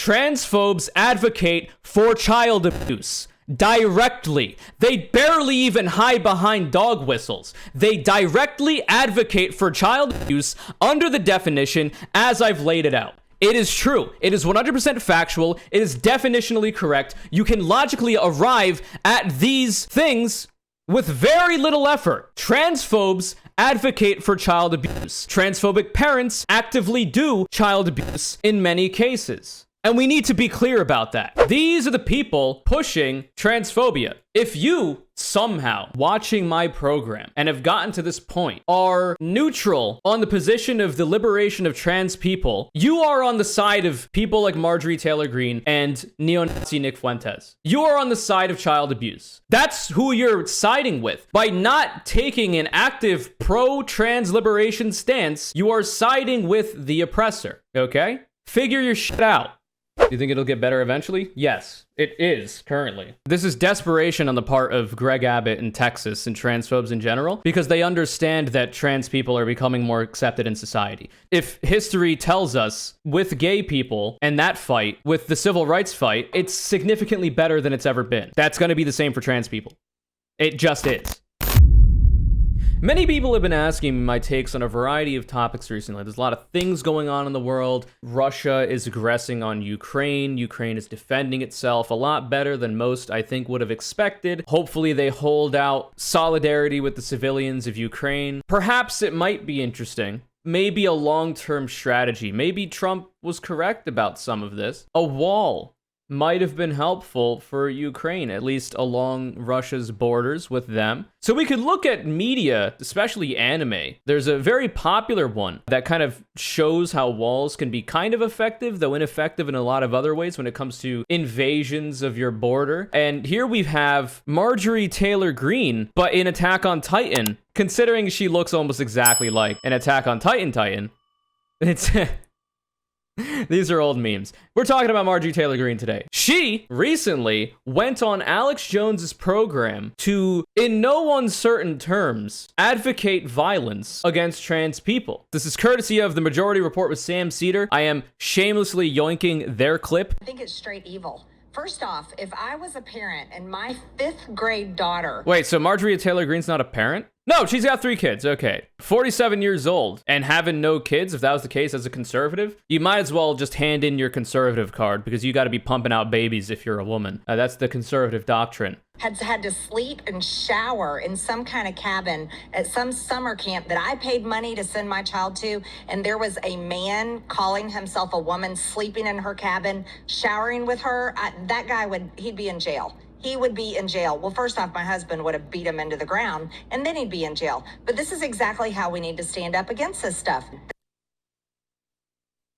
Transphobes advocate for child abuse. Directly. They barely even hide behind dog whistles. They directly advocate for child abuse under the definition as I've laid it out. It is true. It is 100% factual. It is definitionally correct. You can logically arrive at these things with very little effort. Transphobes advocate for child abuse. Transphobic parents actively do child abuse in many cases. And we need to be clear about that. These are the people pushing transphobia. If you somehow watching my program and have gotten to this point are neutral on the position of the liberation of trans people, you are on the side of people like Marjorie Taylor Greene and neo-Nazi Nick Fuentes. You are on the side of child abuse. That's who you're siding with. By not taking an active pro-trans liberation stance, you are siding with the oppressor, okay? Figure your shit out. Do you think it'll get better eventually? Yes, it is currently. This is desperation on the part of Greg Abbott in Texas and transphobes in general, because they understand that trans people are becoming more accepted in society. If history tells us with gay people and that fight, with the civil rights fight, it's significantly better than it's ever been. That's going to be the same for trans people. It just is. Many people have been asking me my takes on a variety of topics recently. There's a lot of things going on in the world. Russia is aggressing on Ukraine. Ukraine is defending itself a lot better than most, I think, would have expected. Hopefully they hold out solidarity with the civilians of Ukraine. Perhaps it might be interesting. Maybe a long-term strategy. Maybe Trump was correct about some of this. A wall might have been helpful for Ukraine, at least along Russia's borders with them. So we could look at media, especially anime. There's a very popular one that kind of shows how walls can be kind of effective, though ineffective in a lot of other ways when it comes to invasions of your border. And here we have Marjorie Taylor Greene, but in Attack on Titan, considering she looks almost exactly like an Attack on Titan. It's... These are old memes. We're talking about Marjorie Taylor Greene today. She recently went on Alex Jones's program to, in no uncertain terms, advocate violence against trans people. This is courtesy of the Majority Report with Sam Cedar. I am shamelessly yoinking their clip. I think it's straight evil. First off, if I was a parent and my 5th grade daughter... Wait, so Marjorie Taylor Greene's not a parent? No, she's got 3 kids. Okay. 47 years old and having no kids, if that was the case as a conservative, you might as well just hand in your conservative card because you got to be pumping out babies if you're a woman. That's the conservative doctrine. Had to sleep and shower in some kind of cabin at some summer camp that I paid money to send my child to, and there was a man calling himself a woman sleeping in her cabin, showering with her. That guy he'd be in jail. He would be in jail. Well, first off, my husband would have beat him into the ground, and then he'd be in jail. But this is exactly how we need to stand up against this stuff.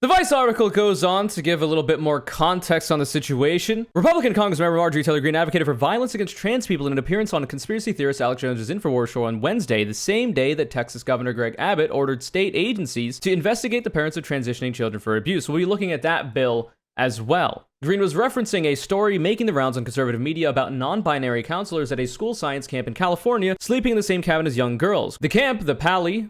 The Vice article goes on to give a little bit more context on the situation. Republican Congressmember Marjorie Taylor Greene advocated for violence against trans people in an appearance on conspiracy theorist Alex Jones's InfoWars show on Wednesday, the same day that Texas Governor Greg Abbott ordered state agencies to investigate the parents of transitioning children for abuse. We'll be looking at that bill as well. Greene was referencing a story making the rounds on conservative media about non-binary counselors at a school science camp in California sleeping in the same cabin as young girls. The camp, the Pali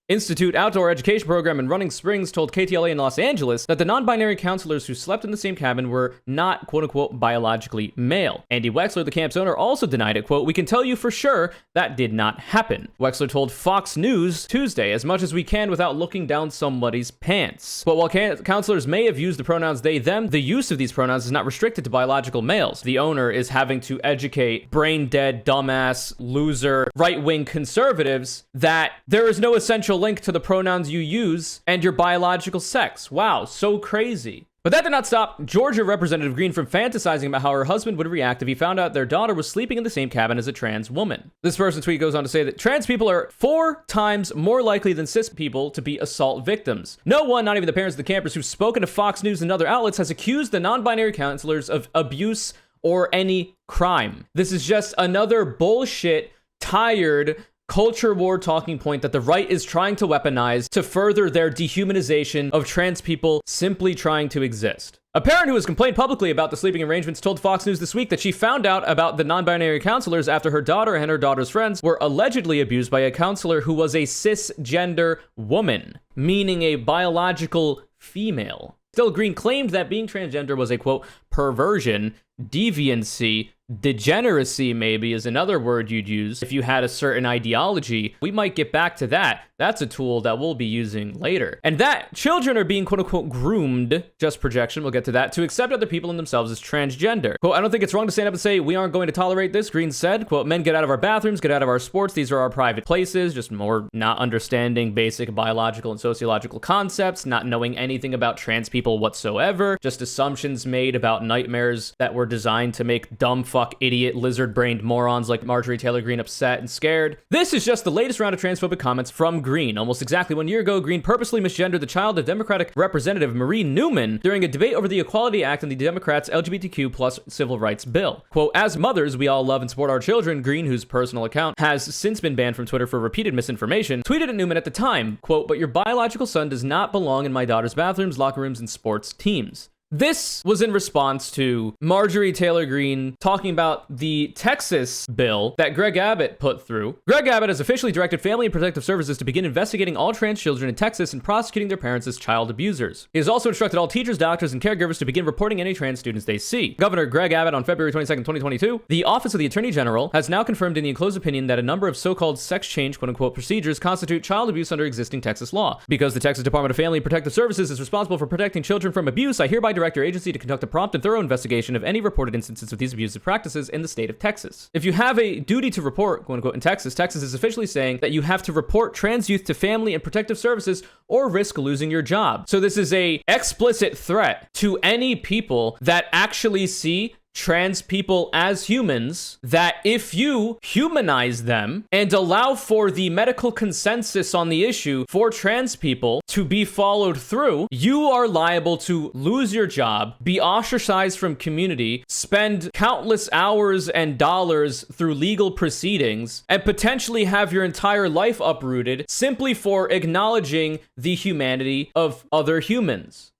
Institute Outdoor Education Program in Running Springs told KTLA in Los Angeles that the non-binary counselors who slept in the same cabin were not, quote-unquote, biologically male. Andy Wexler, the camp's owner, also denied it, quote, "We can tell you for sure that did not happen." Wexler told Fox News Tuesday, "As much as we can without looking down somebody's pants." But while counselors may have used the pronouns they, them, the use of these pronouns is not restricted to biological males. The owner is having to educate brain-dead, dumbass, loser, right-wing conservatives that there is no essential link to the pronouns you use and your biological sex. Wow, so crazy. But that did not stop Georgia Representative Greene from fantasizing about how her husband would react if he found out their daughter was sleeping in the same cabin as a trans woman. This person's tweet goes on to say that trans people are 4 times more likely than cis people to be assault victims. No one, not even the parents of the campers who've spoken to Fox News and other outlets, has accused the non-binary counselors of abuse or any crime. This is just another bullshit, tired culture war talking point that the right is trying to weaponize to further their dehumanization of trans people simply trying to exist. A parent who has complained publicly about the sleeping arrangements told Fox News this week that she found out about the non-binary counselors after her daughter and her daughter's friends were allegedly abused by a counselor who was a cisgender woman, meaning a biological female. Still, Greene claimed that being transgender was a, quote, perversion, deviancy, degeneracy maybe is another word you'd use if you had a certain ideology. We might get back to that. That's a tool that we'll be using later. And that children are being quote unquote groomed, just projection, we'll get to that, to accept other people in themselves as transgender. Quote, I don't think it's wrong to stand up and say, we aren't going to tolerate this, Greene said. Quote, men get out of our bathrooms, get out of our sports. These are our private places. Just more not understanding basic biological and sociological concepts, not knowing anything about trans people whatsoever, just assumptions made about nightmares that were designed to make dumb fuck idiot lizard-brained morons like Marjorie Taylor Greene upset and scared. This is just the latest round of transphobic comments from Greene. Almost exactly 1 year ago, Greene purposely misgendered the child of Democratic Representative Marie Newman during a debate over the Equality Act and the Democrats' LGBTQ plus civil rights bill. Quote, as mothers, we all love and support our children, Greene, whose personal account has since been banned from Twitter for repeated misinformation, tweeted at Newman at the time, quote, but your biological son does not belong in my daughter's bathrooms, locker rooms, and sports teams. This was in response to Marjorie Taylor Greene talking about the Texas bill that Greg Abbott put through. Greg Abbott has officially directed Family and Protective Services to begin investigating all trans children in Texas and prosecuting their parents as child abusers. He has also instructed all teachers, doctors, and caregivers to begin reporting any trans students they see. Governor Greg Abbott on February 22nd, 2022, the Office of the Attorney General has now confirmed in the enclosed opinion that a number of so-called sex change, quote-unquote, procedures constitute child abuse under existing Texas law. Because the Texas Department of Family and Protective Services is responsible for protecting children from abuse, I hereby direct your agency to conduct a prompt and thorough investigation of any reported instances of these abusive practices in the state of Texas. If you have a duty to report, quote unquote, in Texas, Texas is officially saying that you have to report trans youth to Family and Protective Services or risk losing your job. So this is a explicit threat to any people that actually see trans people as humans, that if you humanize them and allow for the medical consensus on the issue for trans people to be followed through, you are liable to lose your job, be ostracized from community, spend countless hours and dollars through legal proceedings, and potentially have your entire life uprooted simply for acknowledging the humanity of other humans.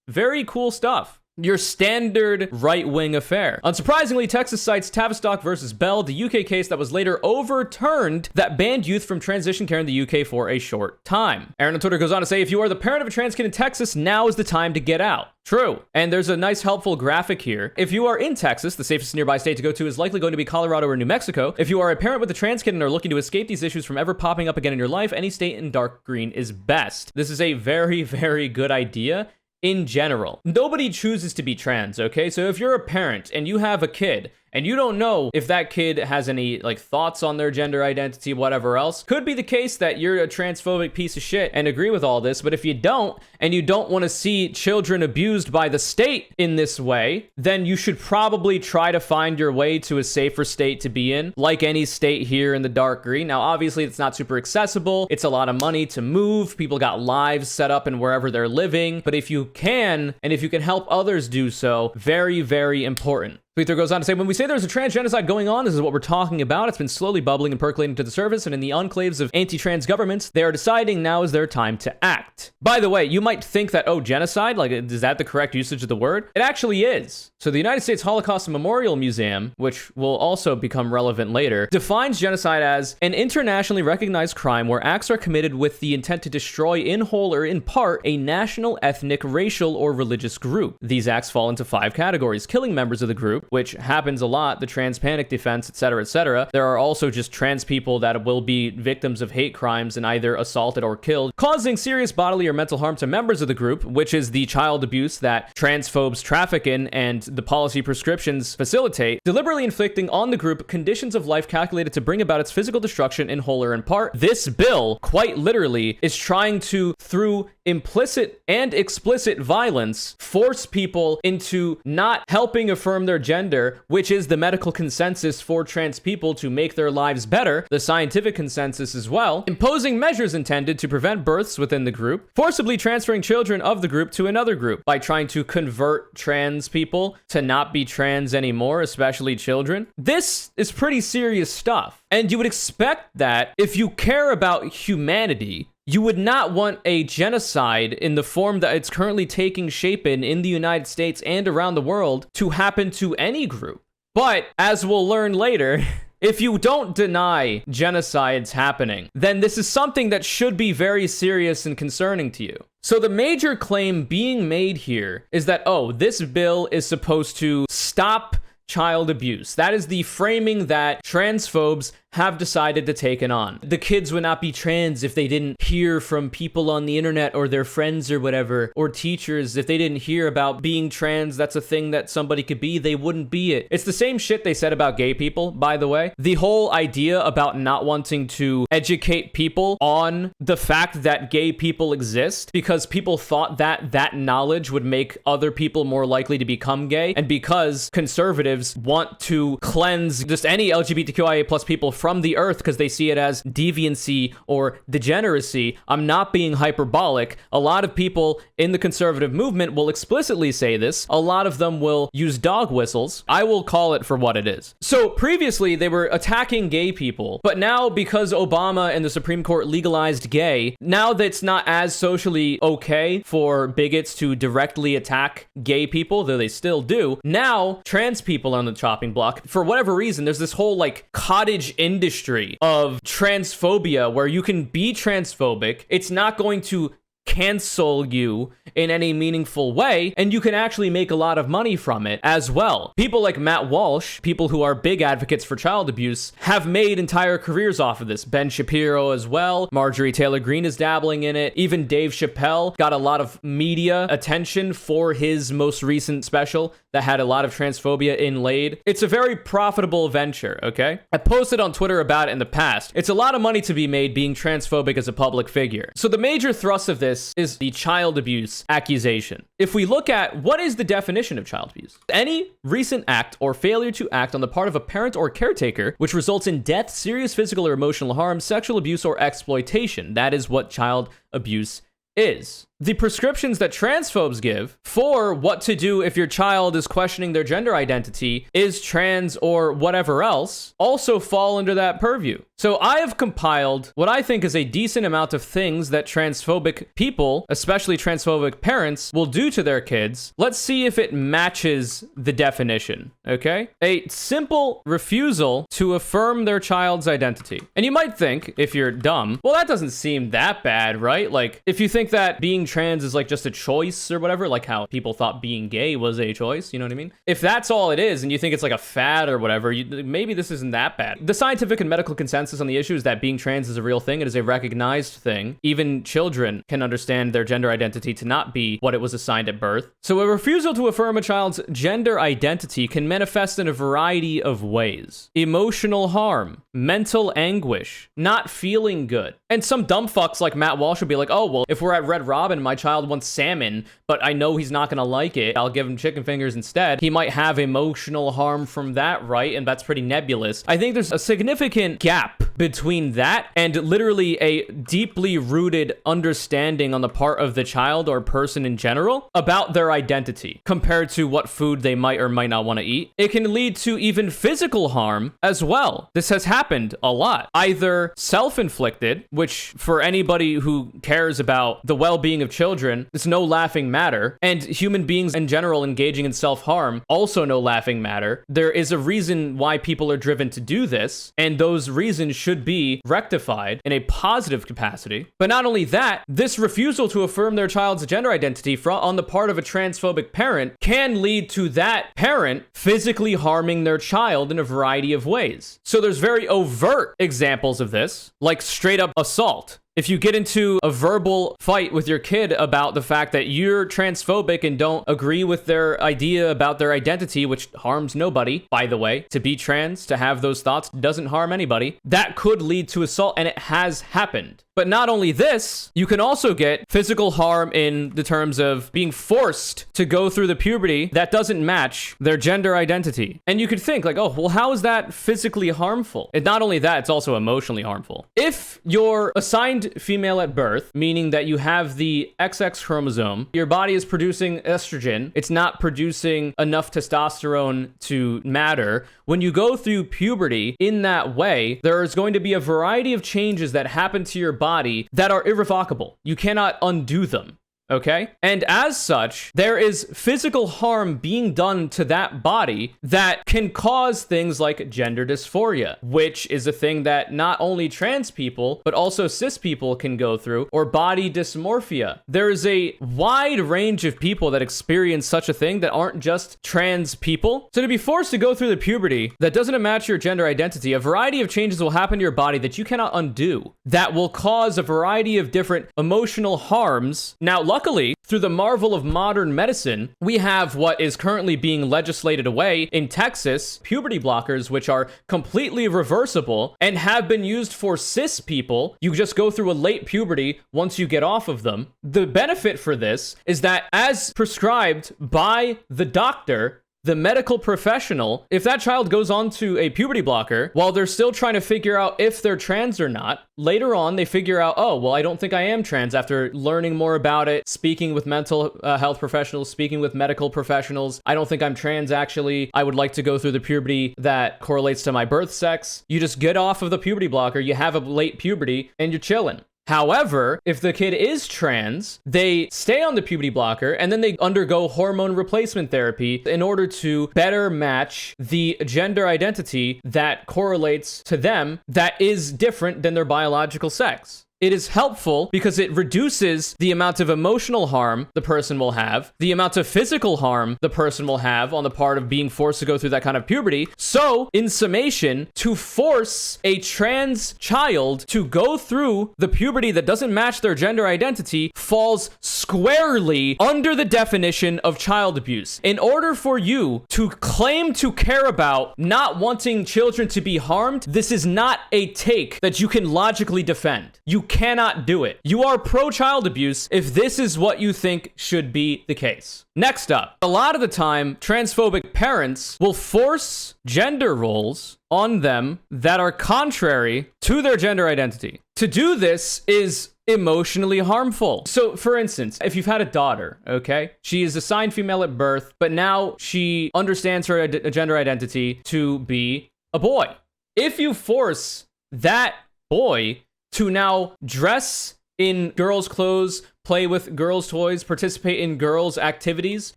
Very cool stuff. Your standard right-wing affair. Unsurprisingly, Texas cites Tavistock versus Bell, the UK case that was later overturned that banned youth from transition care in the UK for a short time. Aaron on Twitter goes on to say, if you are the parent of a trans kid in Texas, now is the time to get out. True. And there's a nice helpful graphic here. If you are in Texas, the safest nearby state to go to is likely going to be Colorado or New Mexico. If you are a parent with a trans kid and are looking to escape these issues from ever popping up again in your life, any state in dark green is best. This is a very, very good idea. In general, nobody chooses to be trans, okay? So if you're a parent and you have a kid and you don't know if that kid has any thoughts on their gender identity, whatever else, could be the case that you're a transphobic piece of shit and agree with all this. But if you don't, and you don't want to see children abused by the state in this way, then you should probably try to find your way to a safer state to be in, like any state here in the dark green. Now, obviously, it's not super accessible. It's a lot of money to move. People got lives set up in wherever they're living. But if you can, and if you can help others do so, very, very important. Twitter goes on to say, when we say there's a trans genocide going on, this is what we're talking about. It's been slowly bubbling and percolating to the surface, and in the enclaves of anti-trans governments, they are deciding now is their time to act. By the way, you might think that, oh, genocide? Is that the correct usage of the word? It actually is. So the United States Holocaust Memorial Museum, which will also become relevant later, defines genocide as an internationally recognized crime where acts are committed with the intent to destroy in whole or in part a national, ethnic, racial, or religious group. These acts fall into 5 categories: killing members of the group, which happens a lot, the trans panic defense, etc., etc. There are also just trans people that will be victims of hate crimes and either assaulted or killed, causing serious bodily or mental harm to members of the group, which is the child abuse that transphobes traffic in and the policy prescriptions facilitate, deliberately inflicting on the group conditions of life calculated to bring about its physical destruction in whole or in part. This bill, quite literally, is trying to, through implicit and explicit violence, force people into not helping affirm their gender, which is the medical consensus for trans people to make their lives better, the scientific consensus as well, imposing measures intended to prevent births within the group, forcibly transferring children of the group to another group by trying to convert trans people to not be trans anymore, especially children. This is pretty serious stuff. And you would expect that if you care about humanity, you would not want a genocide in the form that it's currently taking shape in the United States and around the world to happen to any group. But as we'll learn later, If you don't deny genocides happening, then this is something that should be very serious and concerning to you. So the major claim being made here is that, oh, this bill is supposed to stop child abuse. That is the framing that transphobes have decided to take it on. The kids would not be trans if they didn't hear from people on the internet or their friends or whatever, or teachers. If they didn't hear about being trans, that's a thing that somebody could be, they wouldn't be it. It's the same shit they said about gay people, by the way. The whole idea about not wanting to educate people on the fact that gay people exist because people thought that that knowledge would make other people more likely to become gay, and because conservatives want to cleanse just any LGBTQIA plus people from the earth because they see it as deviancy or degeneracy. I'm not being hyperbolic. A lot of people in the conservative movement will explicitly say this. A lot of them will use dog whistles. I will call it for what it is. So previously they were attacking gay people, but now because Obama and the Supreme Court legalized gay, now that it's not as socially okay for bigots to directly attack gay people, though they still do, now trans people are on the chopping block. For whatever reason, there's this whole like cottage industry of transphobia where you can be transphobic. It's not going to cancel you in any meaningful way, and you can actually make a lot of money from it as well. People like Matt Walsh, people who are big advocates for child abuse, have made entire careers off of this. Ben Shapiro as well. Marjorie Taylor Greene is dabbling in it. Even Dave Chappelle got a lot of media attention for his most recent special that had a lot of transphobia inlaid. It's a very profitable venture, okay? I posted on Twitter about it in the past. It's a lot of money to be made being transphobic as a public figure. So the major thrust of this is the child abuse accusation. If we look at what is the definition of child abuse, any recent act or failure to act on the part of a parent or caretaker which results in death, serious physical or emotional harm, sexual abuse, or exploitation. That is what child abuse is. The prescriptions that transphobes give for what to do if your child is questioning their gender identity, is trans or whatever else, also fall under that purview. So I have compiled what I think is a decent amount of things that transphobic people, especially transphobic parents, will do to their kids. Let's see if it matches the definition, okay? A simple refusal to affirm their child's identity. And you might think, if you're dumb, well, that doesn't seem that bad, right? Like, if you think that being trans is like just a choice or whatever, like how people thought being gay was a choice, you know what I mean? If that's all it is and you think it's like a fad or whatever, maybe this isn't that bad. The scientific and medical consensus on the issue is that being trans is a real thing. It is a recognized thing. Even children can understand their gender identity to not be what it was assigned at birth. So a refusal to affirm a child's gender identity can manifest in a variety of ways. Emotional harm, mental anguish, not feeling good. And some dumb fucks like Matt Walsh would be like, oh, well, if we're at Red Robin, my child wants salmon, but I know he's not gonna like it, I'll give him chicken fingers instead. He might have emotional harm from that, right? And that's pretty nebulous. I think there's a significant gap between that and literally a deeply rooted understanding on the part of the child or person in general about their identity compared to what food they might or might not want to eat. It can lead to even physical harm as well. This has happened a lot. Either self-inflicted, which for anybody who cares about the well-being of children, it's no laughing matter, and human beings in general engaging in self-harm, also no laughing matter. There is a reason why people are driven to do this, and those reasons should be rectified in a positive capacity. But not only that, this refusal to affirm their child's gender identity on the part of a transphobic parent can lead to that parent physically harming their child in a variety of ways. So there's very overt examples of this, like straight up assault. If you get into a verbal fight with your kid about the fact that you're transphobic and don't agree with their idea about their identity, which harms nobody, by the way, to be trans, to have those thoughts doesn't harm anybody, that could lead to assault, and it has happened. But not only this, you can also get physical harm in the terms of being forced to go through the puberty that doesn't match their gender identity. And you could think like, oh, well, how is that physically harmful? And not only that, it's also emotionally harmful. If you're assigned female at birth, meaning that you have the XX chromosome, your body is producing estrogen, it's not producing enough testosterone to matter. When you go through puberty in that way, there is going to be a variety of changes that happen to your body that are irrevocable. You cannot undo them. Okay? And as such, there is physical harm being done to that body that can cause things like gender dysphoria, which is a thing that not only trans people, but also cis people can go through, or body dysmorphia. There is a wide range of people that experience such a thing that aren't just trans people. So to be forced to go through the puberty that doesn't match your gender identity, a variety of changes will happen to your body that you cannot undo, that will cause a variety of different emotional harms. Now, luckily, through the marvel of modern medicine, we have what is currently being legislated away in Texas, puberty blockers, which are completely reversible and have been used for cis people. You just go through a late puberty once you get off of them. The benefit for this is that, as prescribed by the doctor, the medical professional, if that child goes on to a puberty blocker while they're still trying to figure out if they're trans or not, later on they figure out, oh, well, I don't think I am trans, after learning more about it, speaking with mental health professionals, speaking with medical professionals. I don't think I'm trans, actually. I would like to go through the puberty that correlates to my birth sex. You just get off of the puberty blocker, you have a late puberty, and you're chilling. However, if the kid is trans, they stay on the puberty blocker and then they undergo hormone replacement therapy in order to better match the gender identity that correlates to them that is different than their biological sex. It is helpful because it reduces the amount of emotional harm the person will have, the amount of physical harm the person will have on the part of being forced to go through that kind of puberty. So, in summation, to force a trans child to go through the puberty that doesn't match their gender identity falls squarely under the definition of child abuse. In order for you to claim to care about not wanting children to be harmed, this is not a take that you can logically defend. You cannot do it. You are pro-child abuse if this is what you think should be the case. Next up, a lot of the time, transphobic parents will force gender roles on them that are contrary to their gender identity. To do this is emotionally harmful. So, for instance, if you've had a daughter, okay, she is assigned female at birth, but now she understands her gender identity to be a boy. If you force that boy to now dress in girls' clothes, play with girls' toys, participate in girls' activities.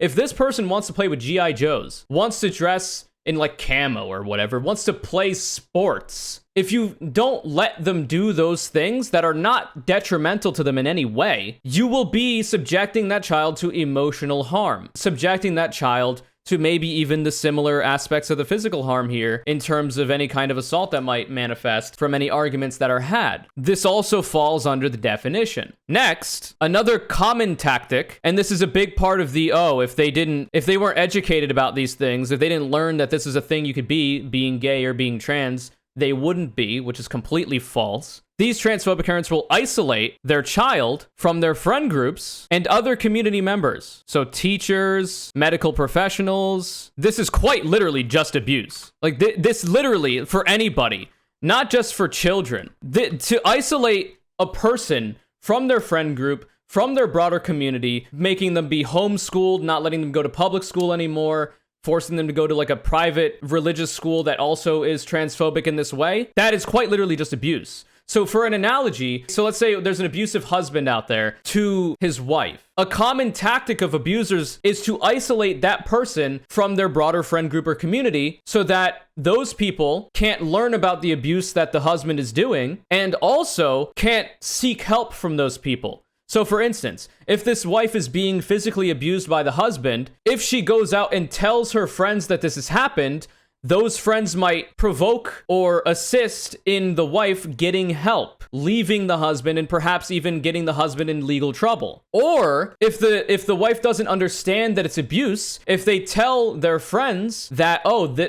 If this person wants to play with G.I. Joes, wants to dress in like camo or whatever, wants to play sports, if you don't let them do those things that are not detrimental to them in any way, you will be subjecting that child to emotional harm, subjecting that child to maybe even the similar aspects of the physical harm here in terms of any kind of assault that might manifest from any arguments that are had. This also falls under the definition. Next, another common tactic, and this is a big part of the, if they weren't educated about these things, if they didn't learn that this is a thing you could be, being gay or being trans, they wouldn't be, which is completely false. These transphobic parents will isolate their child from their friend groups and other community members. So teachers, medical professionals. This is quite literally just abuse. Like this literally for anybody, not just for children. To isolate a person from their friend group, from their broader community, making them be homeschooled, not letting them go to public school anymore, forcing them to go to like a private religious school that also is transphobic in this way, that is quite literally just abuse. So for an analogy, so let's say there's an abusive husband out there to his wife. A common tactic of abusers is to isolate that person from their broader friend group or community so that those people can't learn about the abuse that the husband is doing and also can't seek help from those people. So for instance, if this wife is being physically abused by the husband, if she goes out and tells her friends that this has happened, those friends might provoke or assist in the wife getting help, leaving the husband, and perhaps even getting the husband in legal trouble. Or if the wife doesn't understand that it's abuse, if they tell their friends that,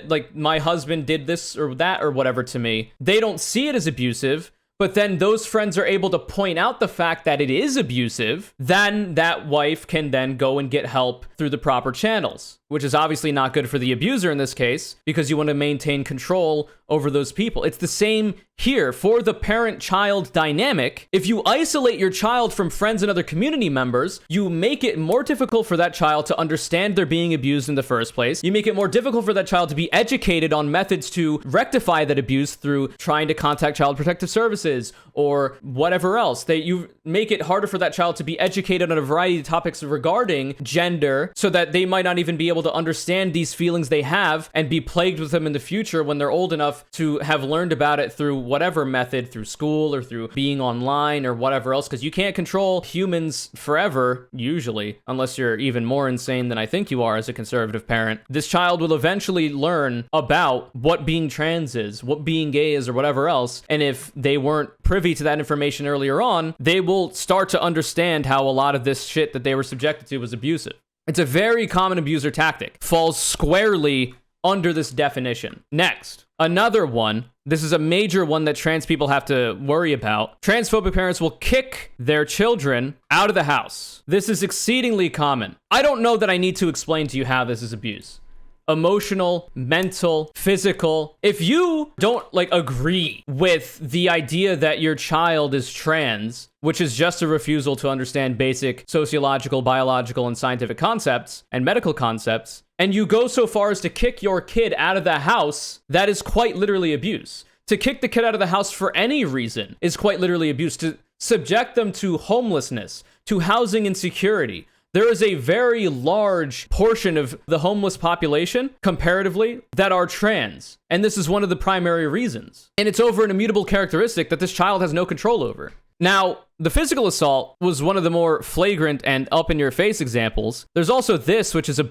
like my husband did this or that or whatever to me, they don't see it as abusive, but then those friends are able to point out the fact that it is abusive, then that wife can then go and get help through the proper channels, which is obviously not good for the abuser in this case, because you want to maintain control over those people. It's the same here for the parent-child dynamic. If you isolate your child from friends and other community members, you make it more difficult for that child to understand they're being abused in the first place. You make it more difficult for that child to be educated on methods to rectify that abuse through trying to contact Child Protective Services or whatever else. You make it harder for that child to be educated on a variety of topics regarding gender, so that they might not even be able to understand these feelings they have and be plagued with them in the future when they're old enough to have learned about it through whatever method, through school or through being online or whatever else, because you can't control humans forever, usually, unless you're even more insane than I think you are as a conservative parent. This child will eventually learn about what being trans is, what being gay is, or whatever else, and if they weren't privy to that information earlier on, they will start to understand how a lot of this shit that they were subjected to was abusive. It's a very common abuser tactic, falls squarely under this definition. Next, another one. This is a major one that trans people have to worry about. Transphobic parents will kick their children out of the house. This is exceedingly common. I don't know that I need to explain to you how this is abuse. Emotional, mental, physical. If you don't agree with the idea that your child is trans, which is just a refusal to understand basic sociological, biological, and scientific concepts and medical concepts, and you go so far as to kick your kid out of the house, that is quite literally abuse. To kick the kid out of the house for any reason is quite literally abuse. To subject them to homelessness, to housing insecurity. There is a very large portion of the homeless population, comparatively, that are trans. And this is one of the primary reasons. And it's over an immutable characteristic that this child has no control over. Now, the physical assault was one of the more flagrant and up-in-your-face examples. There's also this, which is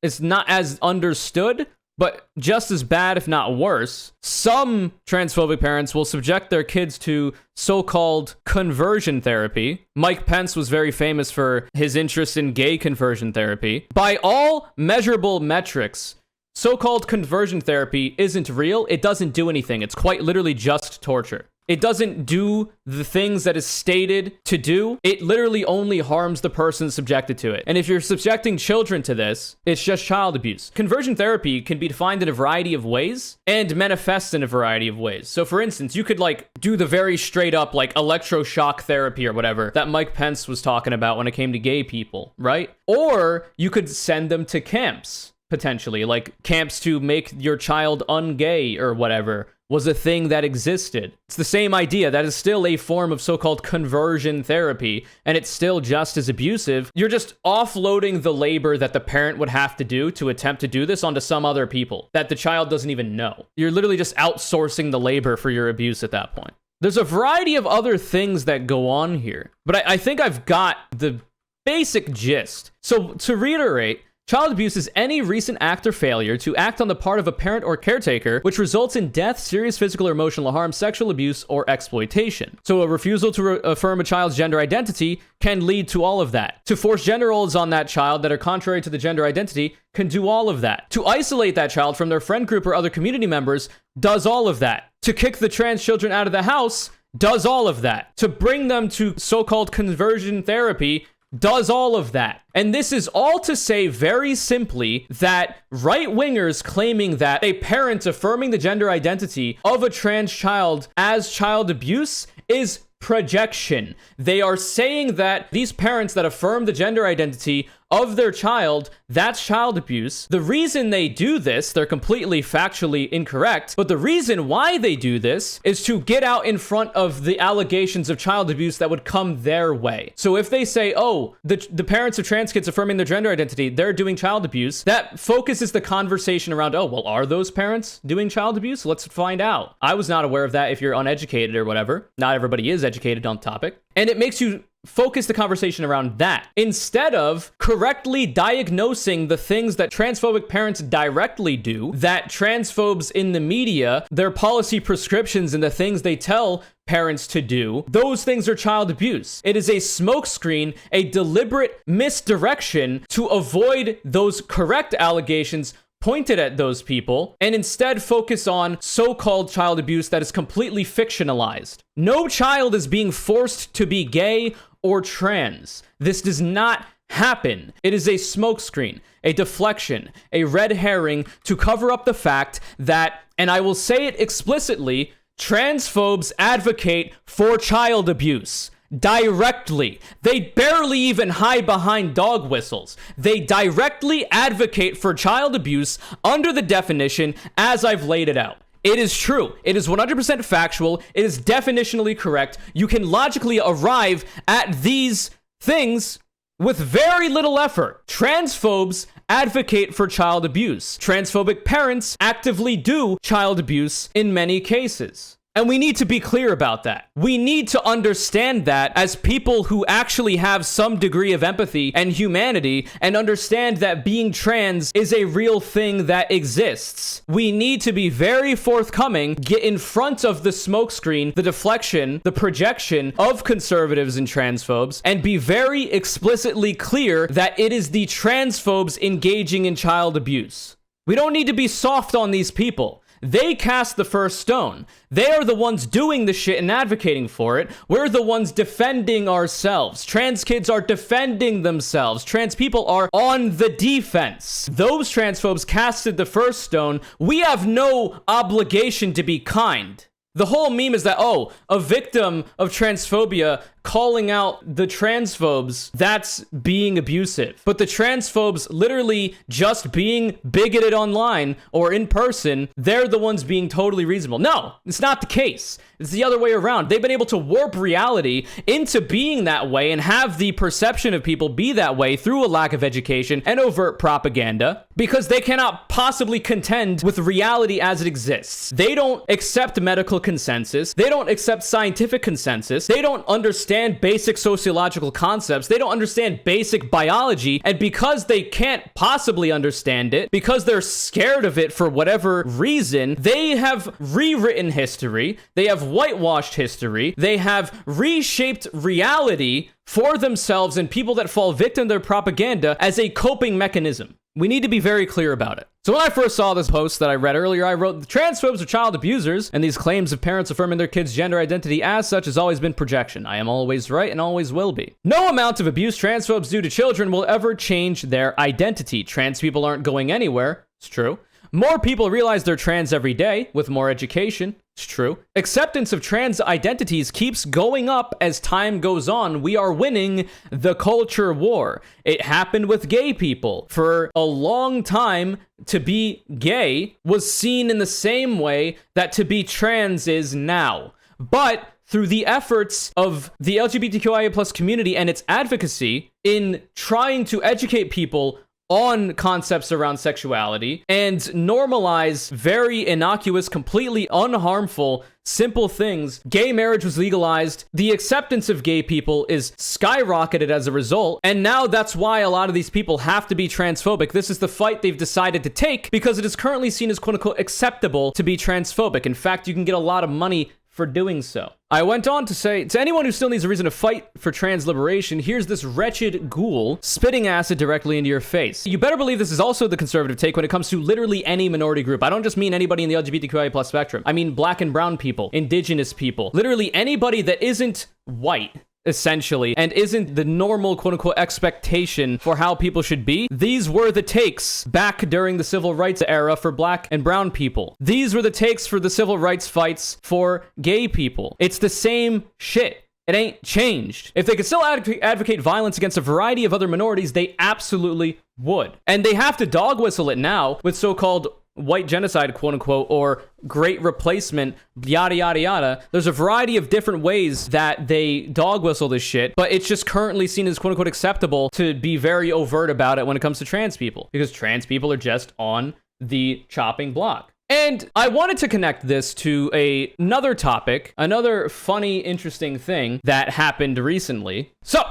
it's not as understood, but just as bad, if not worse. Some transphobic parents will subject their kids to so-called conversion therapy. Mike Pence was very famous for his interest in gay conversion therapy. By all measurable metrics, so-called conversion therapy isn't real. It doesn't do anything. It's quite literally just torture. It doesn't do the things that is stated to do. It literally only harms the person subjected to it. And if you're subjecting children to this, it's just child abuse. Conversion therapy can be defined in a variety of ways and manifests in a variety of ways. So for instance, you could do the very straight up electroshock therapy or whatever that Mike Pence was talking about when it came to gay people, right? Or you could send them to camps, potentially, camps to make your child ungay or whatever was a thing that existed. It's the same idea. That is still a form of so-called conversion therapy, and it's still just as abusive. You're just offloading the labor that the parent would have to do to attempt to do this onto some other people that the child doesn't even know. You're literally just outsourcing the labor for your abuse at that point. There's a variety of other things that go on here, but I think I've got the basic gist. So to reiterate, child abuse is any recent act or failure to act on the part of a parent or caretaker which results in death, serious physical or emotional harm, sexual abuse, or exploitation. So a refusal to affirm a child's gender identity can lead to all of that. To force gender roles on that child that are contrary to the gender identity can do all of that. To isolate that child from their friend group or other community members does all of that. To kick the trans children out of the house does all of that. To bring them to so-called conversion therapy does all of that. And this is all to say very simply that right-wingers claiming that a parent affirming the gender identity of a trans child as child abuse is projection. They are saying that these parents that affirm the gender identity of their child, that's child abuse. The reason they do this, they're completely factually incorrect, but the reason why they do this is to get out in front of the allegations of child abuse that would come their way. So if they say, oh, the parents of trans kids affirming their gender identity, they're doing child abuse, that focuses the conversation around, oh, well, are those parents doing child abuse? Let's find out. I was not aware of that if you're uneducated or whatever. Not everybody is educated on the topic. And it makes you focus the conversation around that instead of correctly diagnosing the things that transphobic parents directly do, that transphobes in the media, their policy prescriptions and the things they tell parents to do, those things are child abuse. It is a smokescreen, a deliberate misdirection to avoid those correct allegations pointed at those people and instead focus on so-called child abuse that is completely fictionalized. No child is being forced to be gay or trans. This does not happen. It is a smokescreen, a deflection, a red herring to cover up the fact that and I will say it explicitly, transphobes advocate for child abuse. Directly. They barely even hide behind dog whistles. They directly advocate for child abuse under the definition as I've laid it out. It is true. It is 100% factual. It is definitionally correct. You can logically arrive at these things with very little effort. Transphobes advocate for child abuse. Transphobic parents actively do child abuse in many cases. And we need to be clear about that. We need to understand that as people who actually have some degree of empathy and humanity and understand that being trans is a real thing that exists. We need to be very forthcoming, get in front of the smokescreen, the deflection, the projection of conservatives and transphobes, and be very explicitly clear that it is the transphobes engaging in child abuse. We don't need to be soft on these people. They cast the first stone. They are the ones doing the shit and advocating for it. We're the ones defending ourselves. Trans kids are defending themselves. Trans people are on the defense. Those transphobes casted the first stone. We have no obligation to be kind. The whole meme is that, oh, a victim of transphobia calling out the transphobes, that's being abusive. But the transphobes literally just being bigoted online or in person, they're the ones being totally reasonable. No, it's not the case. It's the other way around. They've been able to warp reality into being that way and have the perception of people be that way through a lack of education and overt propaganda because they cannot possibly contend with reality as it exists. They don't accept medical consensus. They don't accept scientific consensus. They don't understand basic sociological concepts. They don't understand basic biology. And because they can't possibly understand it, because they're scared of it for whatever reason, they have rewritten history. They have whitewashed history. They have reshaped reality for themselves and people that fall victim to their propaganda as a coping mechanism. We need to be very clear about it. So when I first saw this post that I read earlier, I wrote, the transphobes are child abusers, and these claims of parents affirming their kids' gender identity as such has always been projection. I am always right and always will be. No amount of abuse transphobes do to children will ever change their identity. Trans people aren't going anywhere. It's true. More people realize they're trans every day with more education. It's true. Acceptance of trans identities keeps going up as time goes on. We are winning the culture war. It happened with gay people. For a long time, to be gay was seen in the same way that to be trans is now. But through the efforts of the LGBTQIA plus community and its advocacy in trying to educate people on concepts around sexuality and normalize very innocuous, completely unharmful, simple things. Gay marriage was legalized. The acceptance of gay people is skyrocketed as a result. And now that's why a lot of these people have to be transphobic. This is the fight they've decided to take because it is currently seen as quote unquote acceptable to be transphobic. In fact, you can get a lot of money for doing so. I went on to say, to anyone who still needs a reason to fight for trans liberation, here's this wretched ghoul spitting acid directly into your face. You better believe this is also the conservative take when it comes to literally any minority group. I don't just mean anybody in the LGBTQIA plus spectrum. I mean black and brown people, indigenous people, literally anybody that isn't white, essentially, and isn't the normal quote-unquote expectation for how people should be. These were the takes back during the civil rights era for black and brown people. These were the takes for the civil rights fights for gay people. It's the same shit. It ain't changed. If they could still advocate violence against a variety of other minorities, they absolutely would. And they have to dog whistle it now with so-called white genocide, quote unquote, or great replacement, yada, yada, yada. There's a variety of different ways that they dog whistle this shit, but it's just currently seen as quote unquote acceptable to be very overt about it when it comes to trans people, because trans people are just on the chopping block. And I wanted to connect this to another topic, another funny, interesting thing that happened recently. So,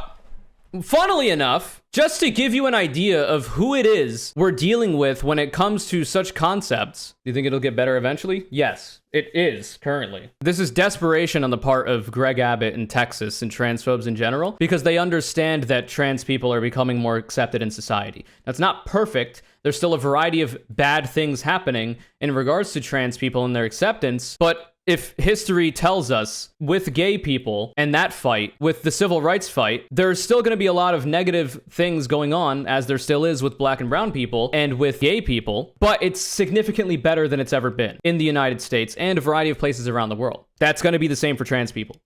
funnily enough, just to give you an idea of who it is we're dealing with when it comes to such concepts, do you think it'll get better eventually? Yes, it is currently. This is desperation on the part of Greg Abbott in Texas and transphobes in general, because they understand that trans people are becoming more accepted in society. That's not perfect. There's still a variety of bad things happening in regards to trans people and their acceptance, but if history tells us with gay people and that fight, with the civil rights fight, there's still going to be a lot of negative things going on, as there still is with black and brown people and with gay people, but it's significantly better than it's ever been in the United States and a variety of places around the world. That's going to be the same for trans people.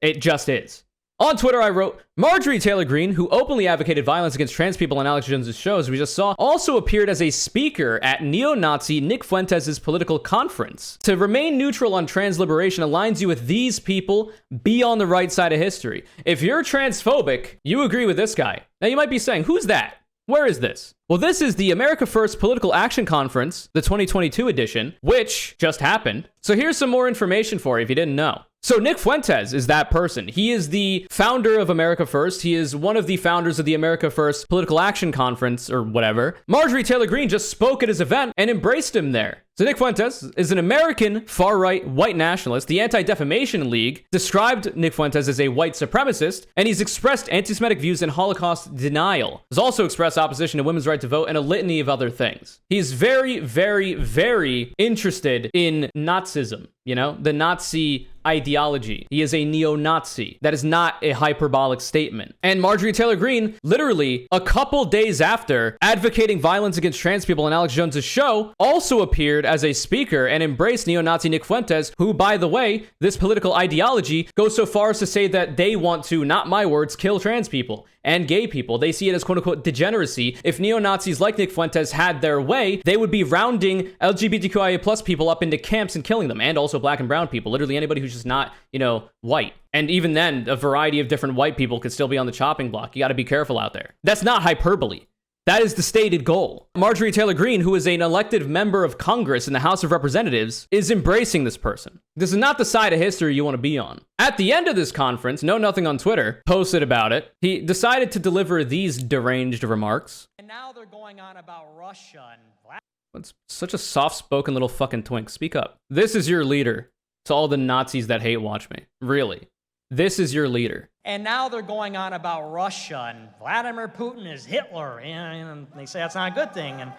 It just is. On Twitter, I wrote, Marjorie Taylor Greene, who openly advocated violence against trans people on Alex Jones' shows we just saw, also appeared as a speaker at neo-Nazi Nick Fuentes' political conference. To remain neutral on trans liberation aligns you with these people. Be on the right side of history. If you're transphobic, you agree with this guy. Now you might be saying, who's that? Where is this? Well, this is the America First Political Action Conference, the 2022 edition, which just happened. So here's some more information for you if you didn't know. So Nick Fuentes is that person. He is the founder of America First. He is one of the founders of the America First Political Action Conference, or whatever. Marjorie Taylor Greene just spoke at his event and embraced him there. So Nick Fuentes is an American far-right white nationalist. The Anti-Defamation League described Nick Fuentes as a white supremacist, and he's expressed anti-Semitic views and Holocaust denial. He's also expressed opposition to women's right to vote and a litany of other things. He's very, very, very interested in Nazism, you know, the Nazi ideology. He is a neo-Nazi. That is not a hyperbolic statement. And Marjorie Taylor Greene, literally a couple days after advocating violence against trans people on Alex Jones' show, also appeared as a speaker and embraced neo-Nazi Nick Fuentes, who, by the way, this political ideology goes so far as to say that they want to, not my words, kill trans people and gay people. They see it as quote-unquote degeneracy. If neo-Nazis like Nick Fuentes had their way, they would be rounding LGBTQIA plus people up into camps and killing them, and also black and brown people, literally anybody who's just not, you know, white. And even then, a variety of different white people could still be on the chopping block. You got to be careful out there. That's not hyperbole. That is the stated goal. Marjorie Taylor Greene, who is an elected member of Congress in the House of Representatives, is embracing this person. This is not the side of history you want to be on. At the end of this conference, Know Nothing on Twitter posted about it. He decided to deliver these deranged remarks. And now they're going on about Russia and black. It's such a soft-spoken little fucking twink. Speak up. This is your leader to all the Nazis that hate watch me. Really. This is your leader. And now they're going on about Russia and Vladimir Putin is Hitler, and they say that's not a good thing. And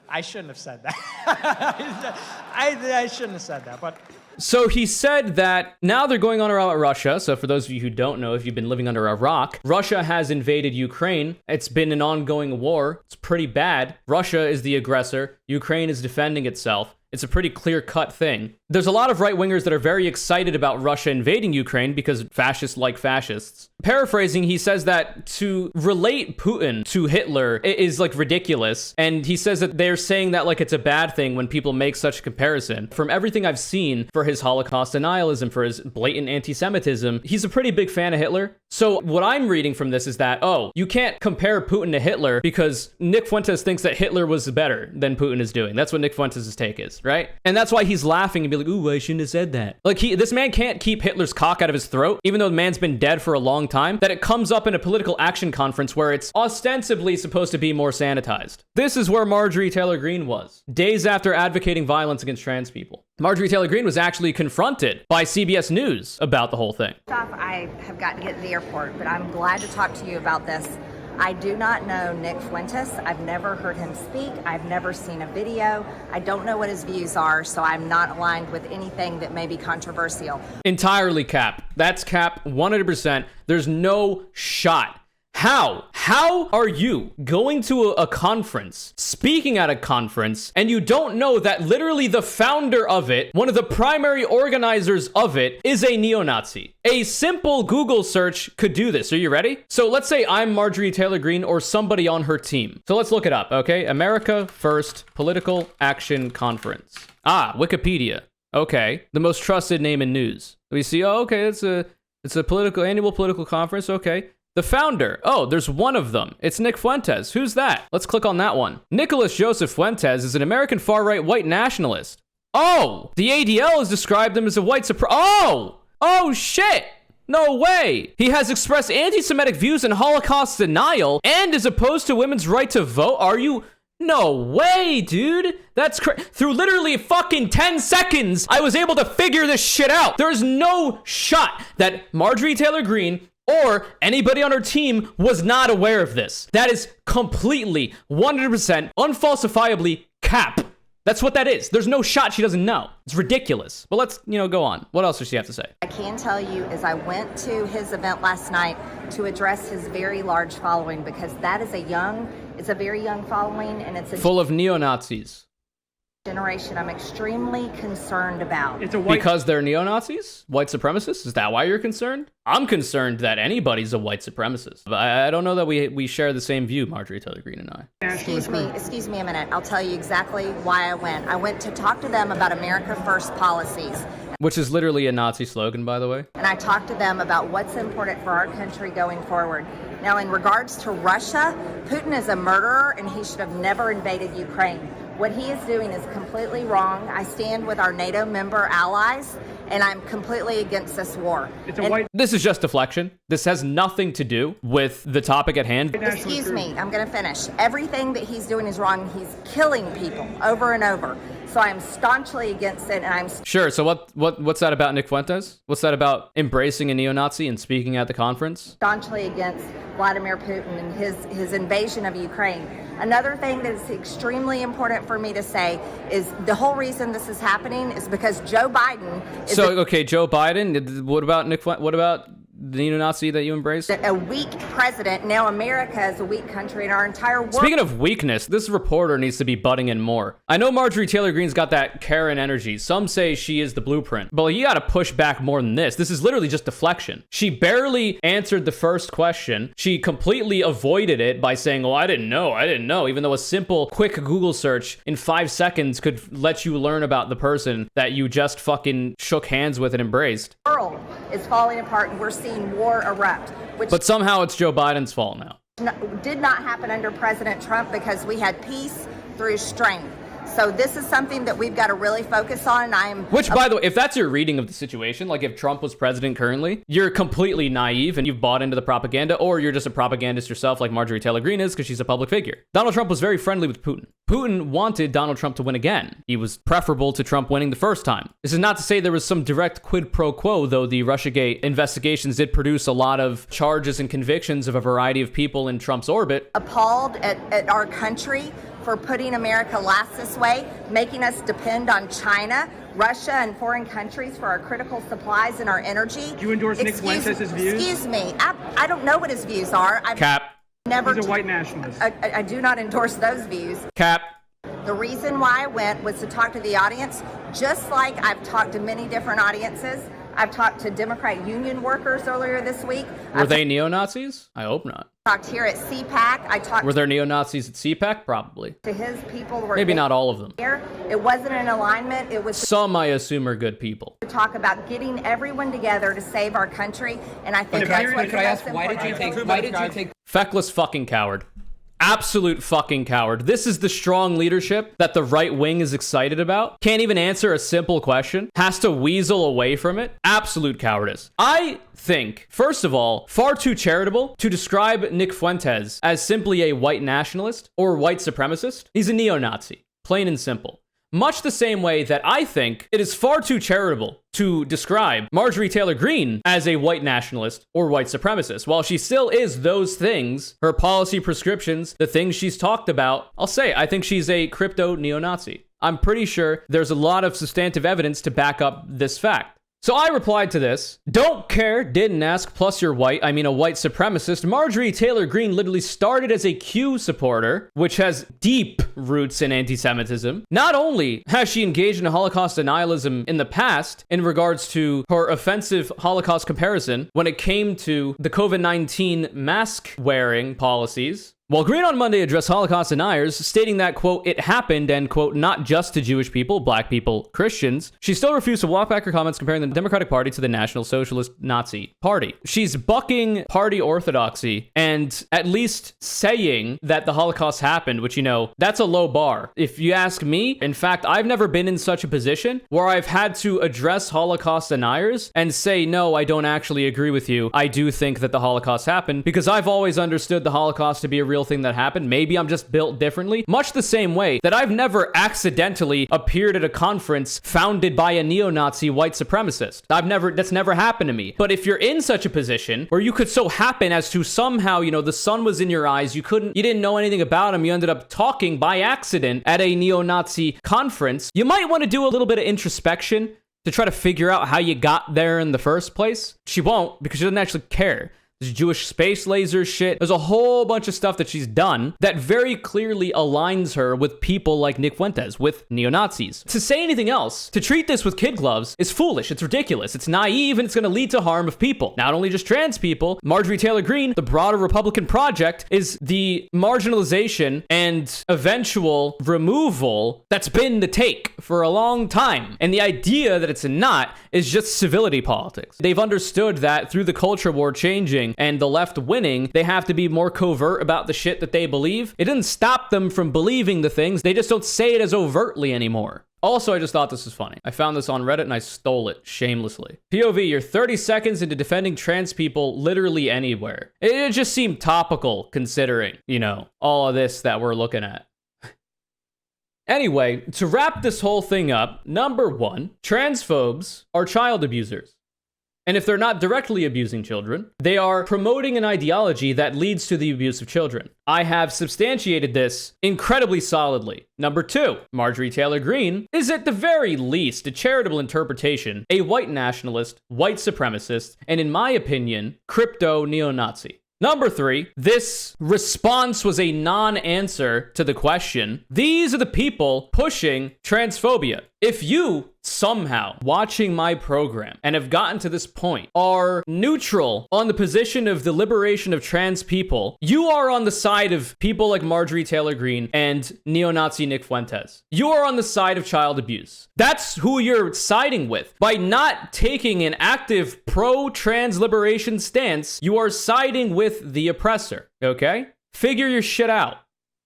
I shouldn't have said that. I shouldn't have said that, but... So he said that now they're going on about Russia. So for those of you who don't know, if you've been living under a rock, Russia has invaded Ukraine. It's been an ongoing war. It's pretty bad. Russia is the aggressor. Ukraine is defending itself. It's a pretty clear-cut thing. There's a lot of right-wingers that are very excited about Russia invading Ukraine because fascists like fascists. Paraphrasing, he says that to relate Putin to Hitler is like ridiculous. And he says that they're saying that like it's a bad thing when people make such a comparison. From everything I've seen for his Holocaust denialism, for his blatant anti-Semitism, he's a pretty big fan of Hitler. So what I'm reading from this is that, oh, you can't compare Putin to Hitler because Nick Fuentes thinks that Hitler was better than Putin is doing. That's what Nick Fuentes' take is, right? And that's why he's laughing and be like, ooh, I shouldn't have said that. Like, this man can't keep Hitler's cock out of his throat, even though the man's been dead for a long time, that it comes up in a political action conference where it's ostensibly supposed to be more sanitized. This is where Marjorie Taylor Greene was, days after advocating violence against trans people. Marjorie Taylor Greene was actually confronted by CBS News about the whole thing. I have got to get to the airport, but I'm glad to talk to you about this. I do not know Nick Fuentes. I've never heard him speak. I've never seen a video. I don't know what his views are, so I'm not aligned with anything that may be controversial. Entirely cap. That's cap 100%. There's no shot. How are you going to a conference, speaking at a conference, and you don't know that literally the founder of it, one of the primary organizers of it, is a neo-Nazi? A simple Google search could do this. Are you ready? So let's say I'm Marjorie Taylor Greene or somebody on her team. So let's look it up, okay? America First Political Action Conference. Ah, Wikipedia. Okay. The most trusted name in news. We see, oh, okay, it's a annual political conference, okay. The founder. Oh, there's one of them. It's Nick Fuentes. Who's that? Let's click on that one. Nicholas Joseph Fuentes is an American far-right white nationalist. Oh, the ADL has described him as a white Oh, shit. No way. He has expressed anti-Semitic views and Holocaust denial and is opposed to women's right to vote. Are you... No way, dude. That's through literally fucking 10 seconds, I was able to figure this shit out. There's no shot that Marjorie Taylor Greene or anybody on her team was not aware of this. That is completely, 100%, unfalsifiably cap. That's what that is. There's no shot she doesn't know. It's ridiculous. But let's, go on. What else does she have to say? I can tell you is I went to his event last night to address his very large following, because that is it's a very young following, and it's a full of neo-Nazis. Generation I'm extremely concerned about. Because they're neo-Nazis? White supremacists? Is that why you're concerned? I'm concerned that anybody's a white supremacist. But I don't know that we share the same view, Marjorie Taylor Greene and I. Excuse me a minute. I'll tell you exactly why I went. I went to talk to them about America First policies. Which is literally a Nazi slogan, by the way. And I talked to them about what's important for our country going forward. Now, in regards to Russia, Putin is a murderer and he should have never invaded Ukraine. What he is doing is completely wrong. I stand with our NATO member allies, and I'm completely against this war. This is just deflection. This has nothing to do with the topic at hand. Excuse me, I'm going to finish. Everything that he's doing is wrong. He's killing people over and over. So I'm staunchly against it, and I'm... Sure, so what's that about Nick Fuentes? What's that about embracing a neo-Nazi and speaking at the conference? Staunchly against Vladimir Putin and his invasion of Ukraine. Another thing that is extremely important for me to say is the whole reason this is happening is because Joe Biden is... Joe Biden, what about what about the neo-Nazi that you embraced? A weak president. Now America is a weak country, and our entire world... Speaking of weakness, this reporter needs to be butting in more. I know Marjorie Taylor Greene's got that Karen energy. Some say she is the blueprint. But you gotta push back more than this. This is literally just deflection. She barely answered the first question. She completely avoided it by saying, oh, I didn't know, even though a simple, quick Google search in 5 seconds could let you learn about the person that you just fucking shook hands with and embraced. The world is falling apart, and we're seeing war erupt. But somehow it's Joe Biden's fault now. Did not happen under President Trump, because we had peace through strength. So this is something that we've got to really focus on. Which, by the way, if that's your reading of the situation, like if Trump was president currently, you're completely naive and you've bought into the propaganda, or you're just a propagandist yourself like Marjorie Taylor Greene is because she's a public figure. Donald Trump was very friendly with Putin. Putin wanted Donald Trump to win again. He was preferable to Trump winning the first time. This is not to say there was some direct quid pro quo, though the Russiagate investigations did produce a lot of charges and convictions of a variety of people in Trump's orbit. Appalled at our country for putting America last this way, making us depend on China, Russia, and foreign countries for our critical supplies and our energy. Do you endorse Nick Fuentes' views? Excuse me, I don't know what his views are. Cap. He's a white nationalist. I do not endorse those views. Cap. The reason why I went was to talk to the audience, just like I've talked to many different audiences. I've talked to Democrat union workers earlier this week. Were they neo-Nazis? I hope not. Talked here at CPAC. Were there neo-Nazis at CPAC? Probably. To his people. Maybe not all of them. It wasn't an alignment. It was... Some, I assume, are good people. To talk about getting everyone together to save our country, and I think that's what's Could I ask, why did you take... Feckless fucking coward. Absolute fucking coward. This is the strong leadership that the right wing is excited about. Can't even answer a simple question. Has to weasel away from it. Absolute cowardice. I think, first of all, far too charitable to describe Nick Fuentes as simply a white nationalist or white supremacist. He's a neo-Nazi. Plain and simple. Much the same way that I think it is far too charitable to describe Marjorie Taylor Greene as a white nationalist or white supremacist. While she still is those things, her policy prescriptions, the things she's talked about, I'll say, I think she's a crypto neo-Nazi. I'm pretty sure there's a lot of substantive evidence to back up this fact. So I replied to this, don't care, didn't ask, plus you're white, I mean a white supremacist. Marjorie Taylor Greene literally started as a Q supporter, which has deep roots in anti-Semitism. Not only has she engaged in Holocaust denialism in the past in regards to her offensive Holocaust comparison when it came to the COVID-19 mask wearing policies, while Greene on Monday addressed Holocaust deniers, stating that, quote, it happened, and, quote, not just to Jewish people, black people, Christians, she still refused to walk back her comments comparing the Democratic Party to the National Socialist Nazi Party. She's bucking party orthodoxy and at least saying that the Holocaust happened, which, that's a low bar. If you ask me, in fact, I've never been in such a position where I've had to address Holocaust deniers and say, no, I don't actually agree with you. I do think that the Holocaust happened, because I've always understood the Holocaust to be a real real thing that happened. Maybe I'm just built differently. Much the same way that I've never accidentally appeared at a conference founded by a neo-Nazi white supremacist. That's never happened to me. But if you're in such a position where you could so happen as to somehow, the sun was in your eyes, you didn't know anything about him, you ended up talking by accident at a neo-Nazi conference, you might want to do a little bit of introspection to try to figure out how you got there in the first place. She won't, because she doesn't actually care. There's Jewish space laser shit. There's a whole bunch of stuff that she's done that very clearly aligns her with people like Nick Fuentes, with neo-Nazis. To say anything else, to treat this with kid gloves is foolish. It's ridiculous. It's naive, and it's going to lead to harm of people. Not only just trans people, Marjorie Taylor Greene, the broader Republican project, is the marginalization and eventual removal that's been the take for a long time. And the idea that it's not is just civility politics. They've understood that through the culture war changing and the left winning, they have to be more covert about the shit that they believe. It didn't stop them from believing the things. They just don't say it as overtly anymore. Also, I just thought this was funny. I found this on Reddit and I stole it shamelessly. POV, you're 30 seconds into defending trans people literally anywhere. It just seemed topical considering, all of this that we're looking at. Anyway, to wrap this whole thing up, number 1, transphobes are child abusers. And if they're not directly abusing children, they are promoting an ideology that leads to the abuse of children. I have substantiated this incredibly solidly. Number 2, Marjorie Taylor Greene is at the very least a charitable interpretation, a white nationalist, white supremacist, and in my opinion, crypto neo-Nazi. Number 3, this response was a non-answer to the question. These are the people pushing transphobia. If you somehow watching my program and have gotten to this point are neutral on the position of the liberation of trans people, you are on the side of people like Marjorie Taylor Greene and neo-Nazi Nick Fuentes. You are on the side of child abuse. That's who you're siding with. By not taking an active pro-trans liberation stance, you are siding with the oppressor, okay? Figure your shit out.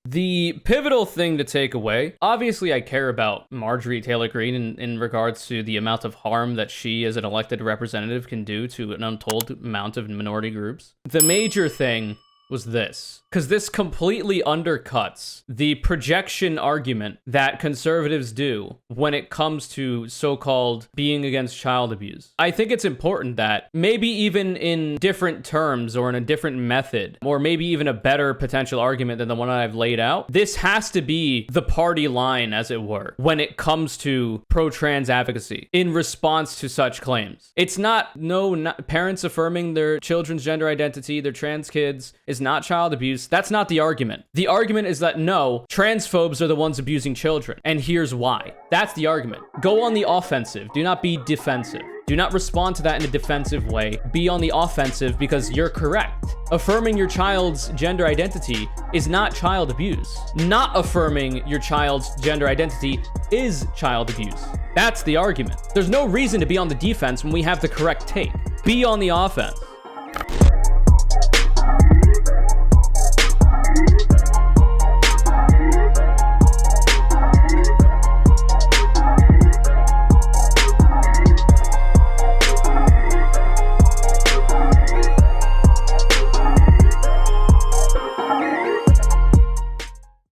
The pivotal thing to take away, obviously I care about Marjorie Taylor Greene in regards to the amount of harm that she as an elected representative can do to an untold amount of minority groups. The major thing was this, because this completely undercuts the projection argument that conservatives do when it comes to so-called being against child abuse. I think it's important that maybe even in different terms or in a different method, or maybe even a better potential argument than the one I've laid out, this has to be the party line, as it were, when it comes to pro-trans advocacy in response to such claims. It's not parents affirming their children's gender identity, their trans kids, is not child abuse. That's not the argument. The argument is that no, transphobes are the ones abusing children, and here's why. That's the argument. Go on the offensive. Do not be defensive. Do not respond to that in a defensive way. Be on the offensive because you're correct. Affirming your child's gender identity is not child abuse. Not affirming your child's gender identity is child abuse. That's the argument. There's no reason to be on the defense when we have the correct take. Be on the offense.